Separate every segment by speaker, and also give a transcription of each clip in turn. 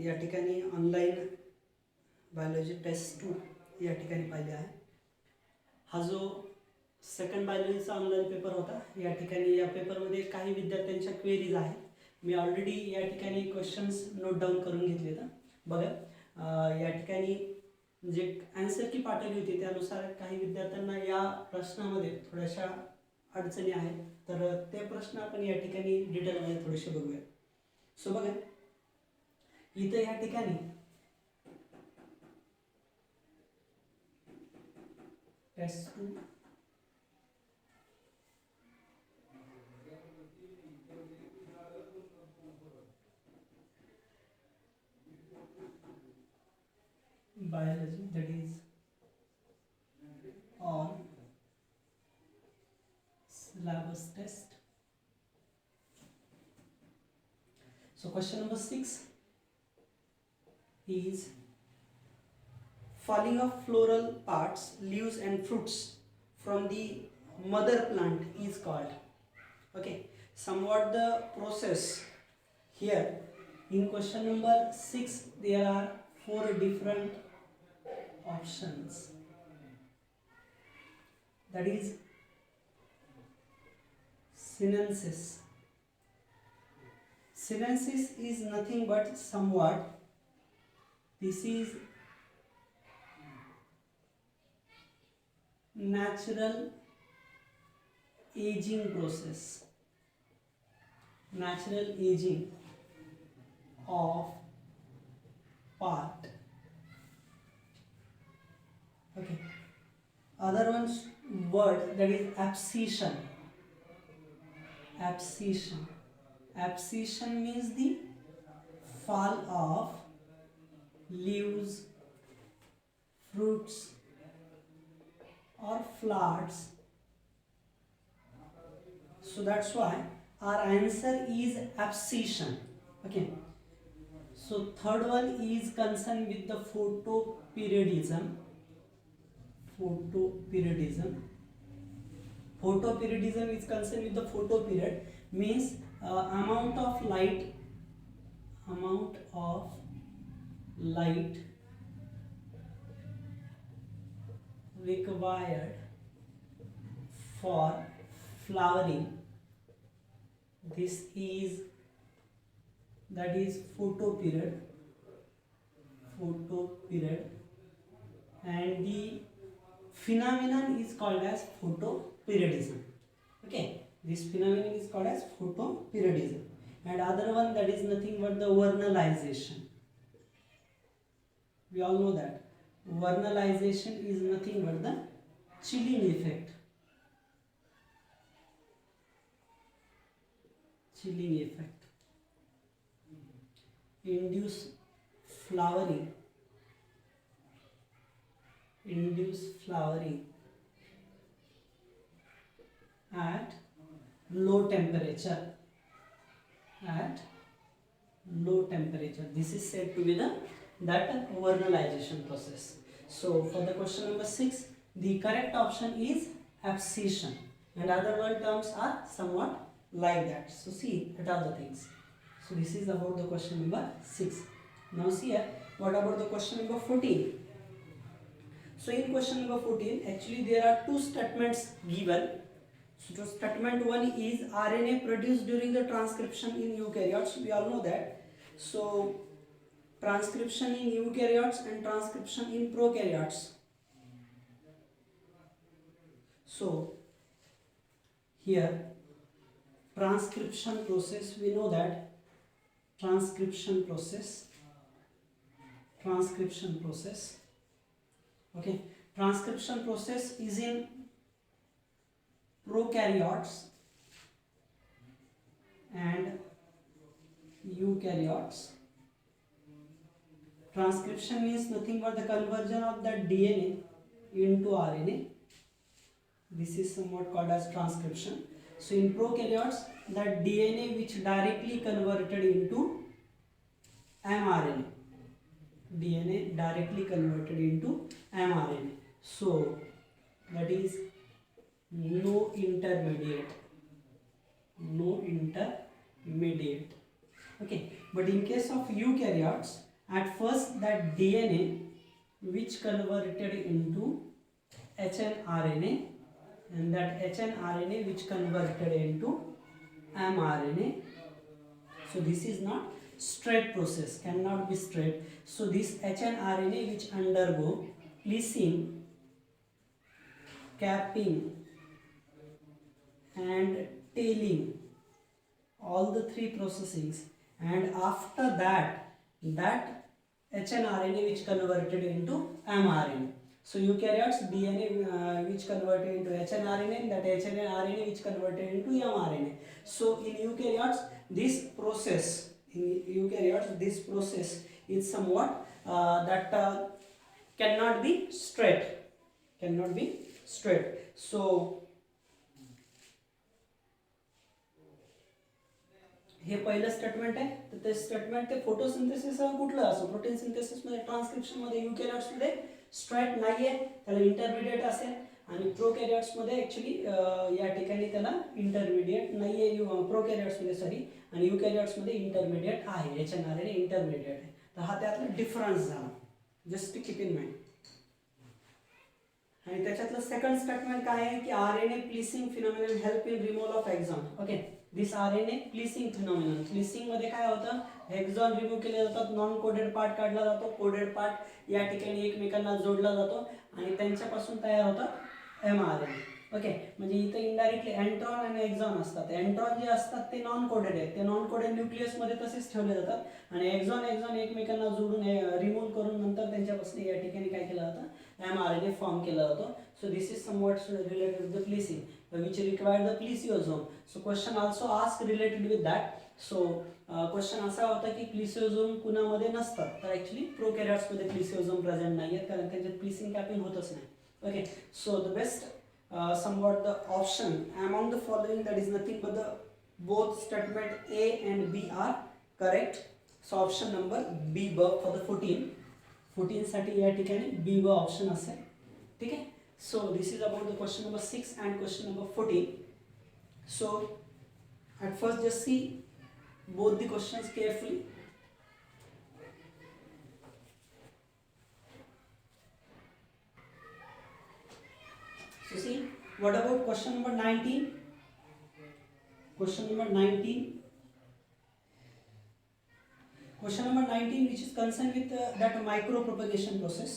Speaker 1: या ठिकाणी online Baljet test 2 या ठिकाणी पाहिले आहे. हा जो सेकंड बायोलॉजीचा ऑनलाईन पेपर होता, या ठिकाणी या पेपरमध्ये काही विद्यार्थ्यांच्या क्वेरीज आहेत. मी ऑलरेडी या ठिकाणी क्वेश्चन्स नोट डाऊन करून घेतले तर बघा. या ठिकाणी जे ॲन्सर की पाठवली होती त्यानुसार काही विद्यार्थ्यांना या प्रश्नामध्ये थोड्याशा अडचणी आहेत, तर ते प्रश्न आपण या ठिकाणी डिटेलमध्ये थोडेसे बघूया. सो बघा, इथं या ठिकाणी test 2 biology, that is on syllabus test. So question number 6 is falling of floral parts, leaves and fruits from the mother plant is called. Okay, somewhat the process here in question number 6 there are 4 different options, that is sinensis. Sinensis is nothing but somewhat, this is natural aging process, natural aging of part. Okay, other one's word, that is abscission. Abscission, abscission means the fall of leaves, fruits or flowers. So that's why our answer is abscission. Okay, so third one is concerned with the photoperiodism. Photoperiodism is concerned with the photoperiod, means amount of light required for flowering. This is, that is photoperiod, and the phenomenon is called as photoperiodism. Okay, this phenomenon is called as photoperiodism. And other one, that is nothing but the vernalization. We all know that vernalization is nothing but the chilling effect. Induce flowering at low temperature. This is said to be that vernalization process. So for the question number 6, the correct option is abscission, and other one terms are somewhat like that. So see, what are the things. So this is about the question number 6. Now see here, what about the question number 14? So in question number 14, actually there are 2 statements given. So statement 1 is RNA produced during the transcription in eukaryotes. We all know that. So transcription in eukaryotes and transcription in prokaryotes. So here transcription process, we know that transcription process. Okay, transcription process is in prokaryotes and eukaryotes. Transcription means nothing but the conversion of the DNA into RNA. This is somewhat called as transcription. So in prokaryotes, the DNA which directly converted into mRNA. So that is no intermediate. Okay, but in case of eukaryotes, At first, that DNA which converted into hnRNA, and that hnRNA which converted into mRNA. So this is not straight process, cannot be straight. So this hnRNA which undergo plising, capping and tailing, all the three processings, and after that hnRNA which converted into mRNA. So eukaryotes DNA which converted into hnRNA, and that hnRNA which converted into mRNA. So in eukaryotes this process is somewhat cannot be straight. So हे पहिलं statement आहे. तर ते statement ते photosynthesis कुठलं असो, protein synthesis मध्ये, transcription मध्ये युकॅरियोट्स मध्ये स्ट्रेट नाहीये, त्याला इंटरमिडिएट असेल. आणि प्रोकॅरियोट्स मध्ये ऍक्च्युली या ठिकाणी त्याला इंटरमिडिएट नाहीये, प्रोकॅरियोट्स मध्ये सॉरी, आणि युकॅरियोट्स मध्ये इंटरमिडिएट आहे, एचएनआरएनए इंटरमिडिएट आहे. तर हा त्यातला डिफरन्स झाला, just to keep in mind. आणि त्याच्यातलं सेकंड स्टेटमेंट काय आहे की RNA splicing phenomenon help in removal of exon. Okay, this RNA splicing phenomenon, splicing मध्ये काय होतं, एक्झॉन रिमूव्ह केले जातात, नॉन कोडेड पार्ट काढला जातो, कोडेड पार्ट या ठिकाणी एकमेकांना जोडला जातो आणि त्यांच्यापासून तयार होतं एमआरएनए. ओके, म्हणजे इथे इनडायरेक्टली एंट्रॉन आणि एक्झॉन असतात. एंट्रॉन जे असतात ते नॉन कोडेड आहेत, ते नॉन कोडेड न्यूक्लियस मध्ये तसेच ठेवले जातात, आणि एक्झॉन एकमेकांना जोडून रिमूव्ह करून नंतर त्यांच्यापासून या ठिकाणी काय केलं जातं, mRNA फॉर्म केला जातो. So this is somewhat related with the plising, which required the plesiosome. So question also asked related with that. So question असा होता की प्लिसिओझोम कुणामध्ये नसतात, तर ऍक्च्युली प्रोकॅरियोट्स मध्ये प्लिसिओझोम प्रेझेंट नाहीये, कारण त्यांच्यात प्लिसिंग कॅपिंग होतच नाही. Okay, so the best somewhat the option among the following, that is nothing but the both statement A and B are correct. So option number B for the 14 साठी या ठिकाणी B option असेल. ठीक आहे. So this is about the question number 6 and question number 14. So at first just see both the questions carefully. So see, what about question number 19? Question number 19, which is concerned with that micro propagation process.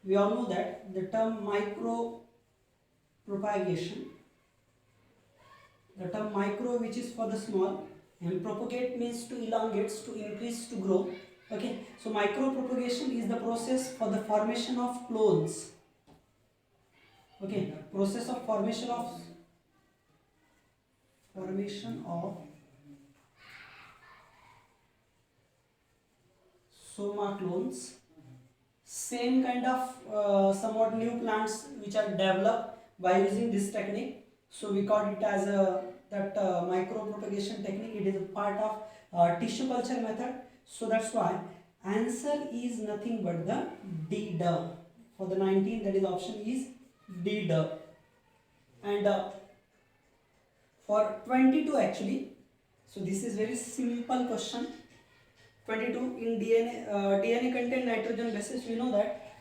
Speaker 1: We all know that the term micro propagation, the term micro which is for the small, and propagate means to elongate, to increase, to grow. Okay, so micro propagation is the process for the formation of clones. Okay, process of formation of soma clones, same kind of somewhat new plants which are developed by using this technique. So we call it as that micro propagation technique. It is a part of tissue culture method. So that's why answer is nothing but the D. For the 19, that is option is D. And for 22 actually, so this is very simple question. 22, in DNA contain nitrogen bases. We know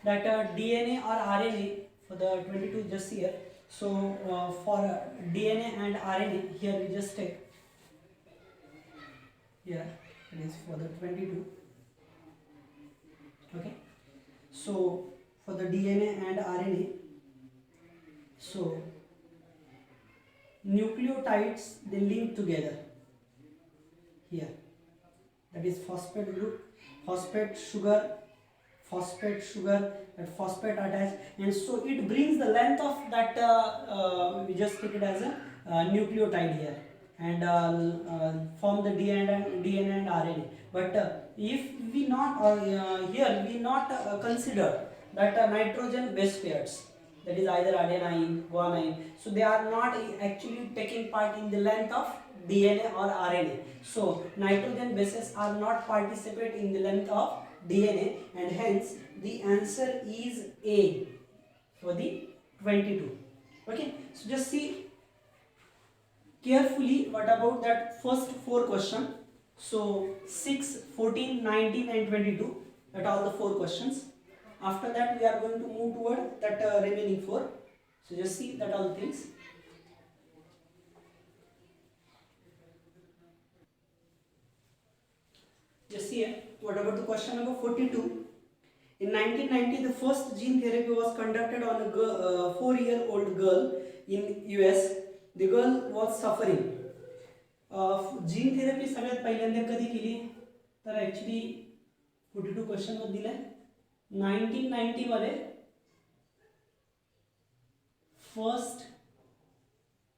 Speaker 1: that DNA or RNA for the 22 just here. So for DNA and RNA, here we just take here, it is for the 22. Okay, so for the DNA and RNA, so nucleotides they link together here, that is phosphate group, phosphate sugar, that phosphate attached, and so it brings the length of that we just take it as a nucleotide here, and form the DNA and RNA. But if we not here we not consider that nitrogen base pairs, that is either adenine, guanine, so they are not actually taking part in the length of DNA or RNA. So nitrogen bases are not participate in the length of DNA, and hence the answer is A for the 22. Okay, so just see carefully what about that first four question. So 6, 14, 19 and 22. at all the 4 questions. After that we are going to move toward that remaining 4. So just see that all things. Just see here, what about the question number 42? In 1990, the first gene therapy was conducted on a 4-year-old girl in US. The girl was suffering. Gene therapy सगळ्यात पहिल्यांदा कधी केली तर actually 42 question मध्ये दिलाय 1990 मध्ये first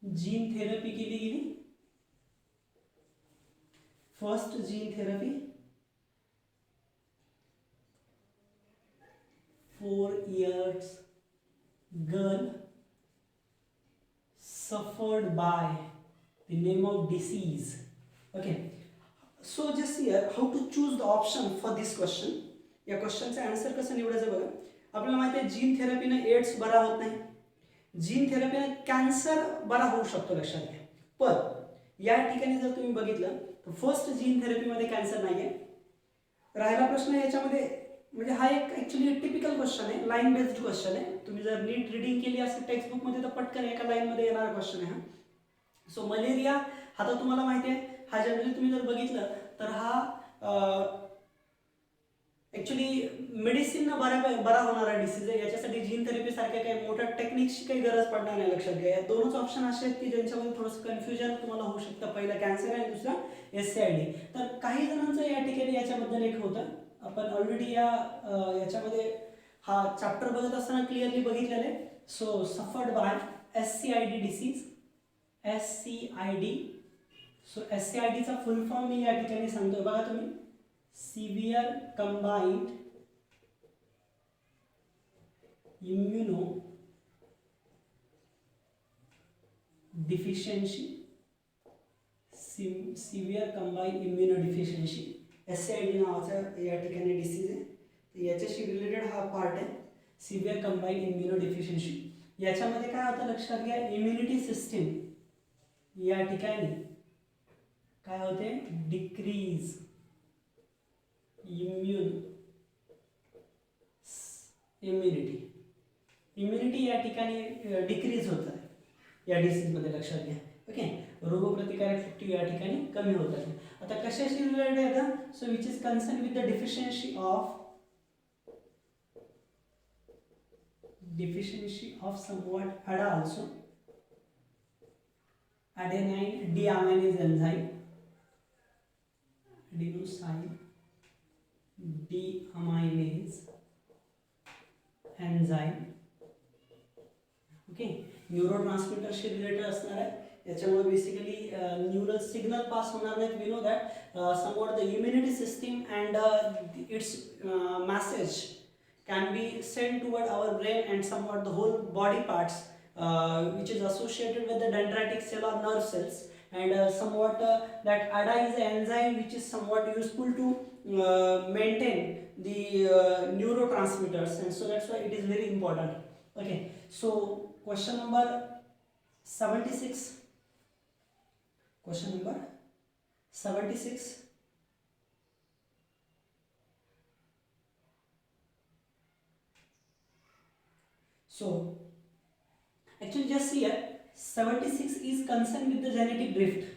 Speaker 1: gene therapy केली गेली. First gene therapy 4 years girl suffered by the name of disease. Okay, so just here how to choose the option for this question. या क्वेश्चनचा आन्सर कसं निवडायचं बघा. आपल्याला माहिती आहे जीन थेरपीने एड्स बरा होत नाही, जीन थेरपीने कॅन्सर बरा होऊ शकतो लक्षात घ्या. पण या ठिकाणी जर तुम्ही बघितलं तर फर्स्ट जीन थेरपीमध्ये कॅन्सर नाही आहे. राहिला प्रश्न याच्यामध्ये म्हणजे हा एक ॲक्च्युली टिपिकल क्वेश्चन आहे, लाईन बेस्ड क्वेश्चन आहे. तुम्ही जर नीट रीडिंग केली असेल टेक्स्टबुकमध्ये तर पटकन एका लाईनमध्ये येणारा क्वेश्चन आहे हा. सो मलेरिया हा तर तुम्हाला माहिती आहे, हा जनरली तुम्ही जर बघितलं तर हा ॲक्च्युली मेडिसिननं बरा होणारा डिसीज आहे. याच्यासाठी जीन थेरपी सारख्या काही मोठ्या टेक्निक्सची काही गरज पडणार नाही लक्षात घ्या. या दोनच ऑप्शन असे आहेत की ज्यांच्यामध्ये थोडंसं कन्फ्युजन तुम्हाला होऊ शकतं. पहिला कॅन्सर आणि दुसरा SCID. तर काही जणांचं या ठिकाणी याच्याबद्दल एक होतं, आपण ऑलरेडी याच्यामध्ये हा चॅप्टर बघत असताना क्लिअरली बघितलेलं आहे. So suffered by SCID disease, SCID. So SCIDचा फुल फॉर्म मी या ठिकाणी सांगतोय बघा तुम्ही, severe combined immunodeficiency, severe combined immunodeficiency SCID नावाचा या ठिकाणी डिसीज आहे. याच्याशी रिलेटेड हा पार्ट आहे, सिव्हिअर कंबाइंड इम्युनो डिफिशियन्सी. याच्यामध्ये काय होतं लक्षात घ्या, इम्युनिटी सिस्टीम या ठिकाणी काय होते, डिक्रीज इम्युनिटी या ठिकाणी डिक्रीज होत आहे या डिसीजमध्ये लक्षात घ्या. ओके, रोगप्रतिकारक शक्ती या ठिकाणी कमी होत आहे. आता कशाशी रिलेटेड आहे का, so which is concern with the deficiency of somewhat ADA also, adenine deaminase enzyme, adenosine deaminase enzyme. Okay, न्यूरोट्रान्समीटरशी रिलेटेड असणार आहे. याच्यामुळे बेसिकली न्यूरल सिग्नल पास होणार नाहीत. We know that somewhat the immunity system and its message can be sent toward our brain and somewhat the whole body parts which is associated with the dendritic cell or nerve cells, and somewhat that ADA is an enzyme which is somewhat useful to maintain the neurotransmitters, and so that's why it is very important. Okay, so question number 76. Question number 76. So actually just here 76 is concerned with the genetic drift.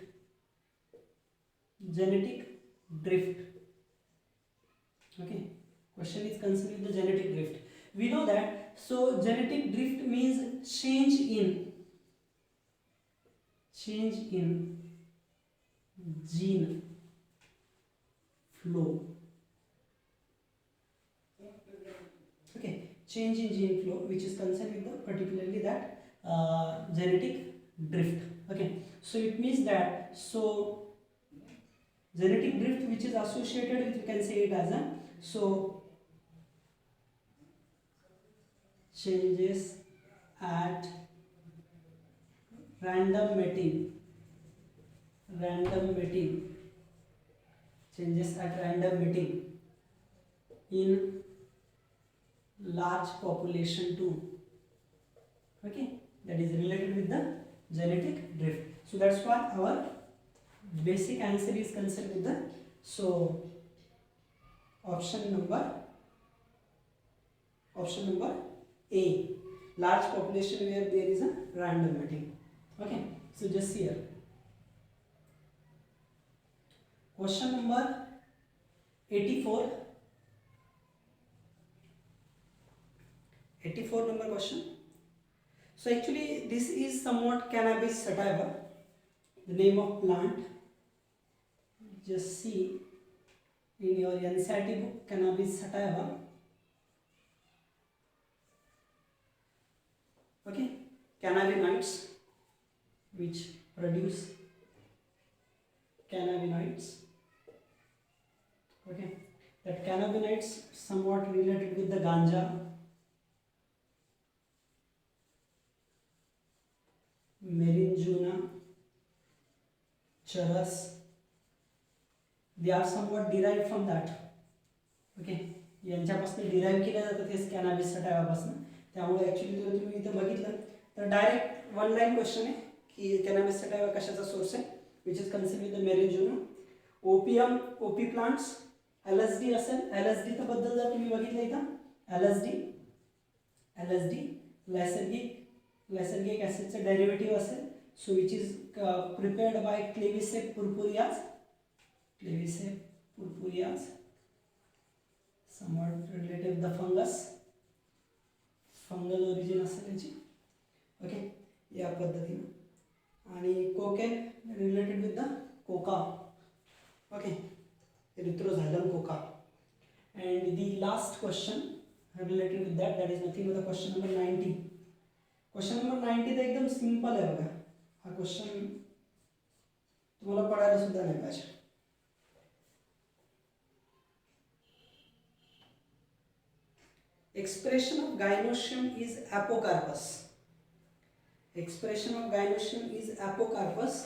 Speaker 1: Okay, question is concerned with the genetic drift. We know that. So genetic drift means change in gene flow. Okay, change in gene flow which is concerned with the particularly that genetic drift. Okay, so it means that genetic drift which is associated with, you can say it as a changes at random mating, changes at random mating in large population too. Okay, that is related with the genetic drift. So that's why our basic answer is concerned with the option number Option number A. Large population where there is a random mating. Okay, so just see here. Question number 84. 84 number question. So actually this is somewhat cannabis sativa, the name of plant. Just see in your NCERT book, cannabis sativa. Okay, cannabinoids which produce cannabinoids. Okay, that cannabinoids somewhat related with the ganja, marijuana, charas. They are somewhat derived from that. Okay, यांच्यापासून derive केल्या जातात हे cannabis सटायवापासून. त्यामुळे actually जर तुम्ही इथं बघितलं तर direct one line question आहे की कॅनॅबिस सटायवा कशाचा सोर्स आहे, which is considered with the marijuana. Opium, ओपी प्लांट्स, LSD असेल. LSD बद्दल जर तुम्ही बघितलं इथं LSD नैसर्गिक ॲसिडचं डेरिव्हेटिव्ह असेल. So which is prepared by claviceps पुर्पुरियाज. somewhat related the fungal origin असेल याची. ओके, या पद्धतीने. आणि cocaine related with the coca. Okay, erythroxylum coca. and the last question related with that is nothing but the question number 90. question number 90 तर एकदम simple आहे बघा. हा क्वेश्चन तुम्हाला पडायला सुद्धा नाही पाहिजे. Expression of gynoecium is apocarpus. Expression of gynoecium is apocarpus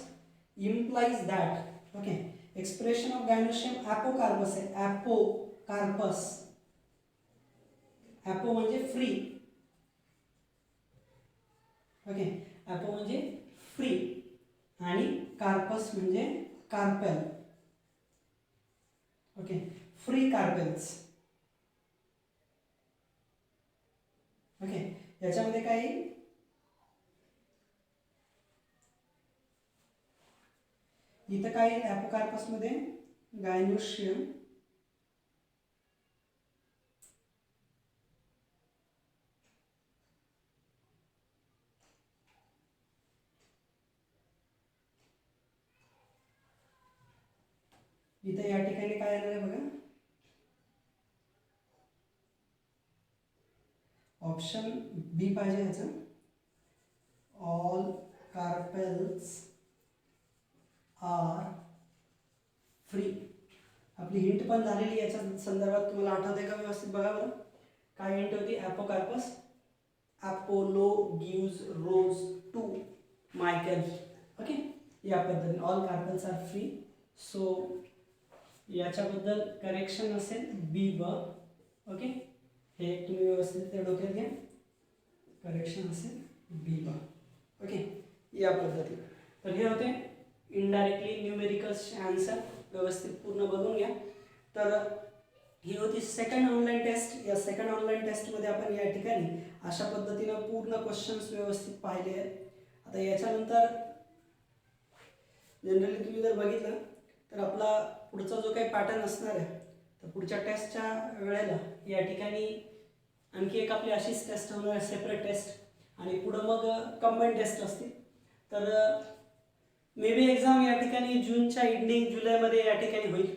Speaker 1: implies that, okay, expression of gynoecium apocarpus है. apocarpus, apo म्हणजे free. ओके, apo म्हणजे free आणि carpus म्हणजे carpel. Okay, free carpels. Okay, याच्यामध्ये काय इथं काय ॲपोकार्पस मध्ये गायनोशियम, इथं या ठिकाणी काय येणार आहे बघा. ऑप्शन बी पाहिजे ह्याचं. All carpels are free. आपली हिंट पण झालेली याच्या संदर्भात तुम्हाला आठवते का व्यवस्थित बघा बरं. काय हिंट होती? Apocarpous. Apollo gives rose to Michael. Okay, या पद्धतीने all carpels are free. So याच्याबद्दल करेक्शन असेल बी व. ओके, हे तुम्ही व्यवस्थित डोक्यात घ्या. करेक्शन असेल बी बा. ओके, या पद्धतीने. तर हे होते इनडायरेक्टली न्यूमेरिकल्सचे आन्सर. व्यवस्थित पूर्ण बघून घ्या. तर ही होती सेकंड ऑनलाईन टेस्ट. या सेकंड ऑनलाईन टेस्टमध्ये आपण या ठिकाणी अशा पद्धतीनं पूर्ण क्वेश्चन्स व्यवस्थित पाहिले आहेत. आता याच्यानंतर जनरली तुम्ही जर बघितलं तर आपला पुढचा जो काही पॅटर्न असणार आहे, तर पुढच्या टेस्टच्या वेळेला या ठिकाणी आणखी एक आपली अशीच टेस्ट होणार आहे, सेपरेट टेस्ट. आणि पुढं मग कंबाईन टेस्ट असते. तर मे बी एक्झाम या ठिकाणी जूनच्या एंडिंग जुलैमध्ये या ठिकाणी होईल.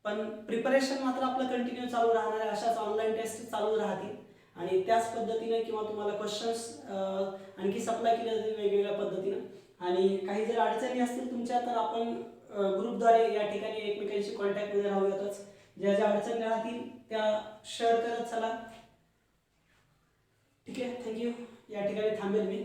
Speaker 1: पण प्रिपरेशन मात्र आपलं कंटिन्यू चालू राहणार आहे. अशाच ऑनलाईन टेस्ट चालू राहतील आणि त्याच पद्धतीने किंवा तुम्हाला क्वेश्चन्स आणखी सप्लाय केले जातील वेगवेगळ्या पद्धतीनं. आणि काही जर अडचणी असतील तुमच्या तर आपण ग्रुपद्वारे या ठिकाणी एकमेकांशी कॉन्टॅक्टमध्ये राहूयातच. ज्या ज्या अडचणी राहतील त्या शेअर करत चला. ठीक आहे, थँक्यू. या ठिकाणी थांबेल मी.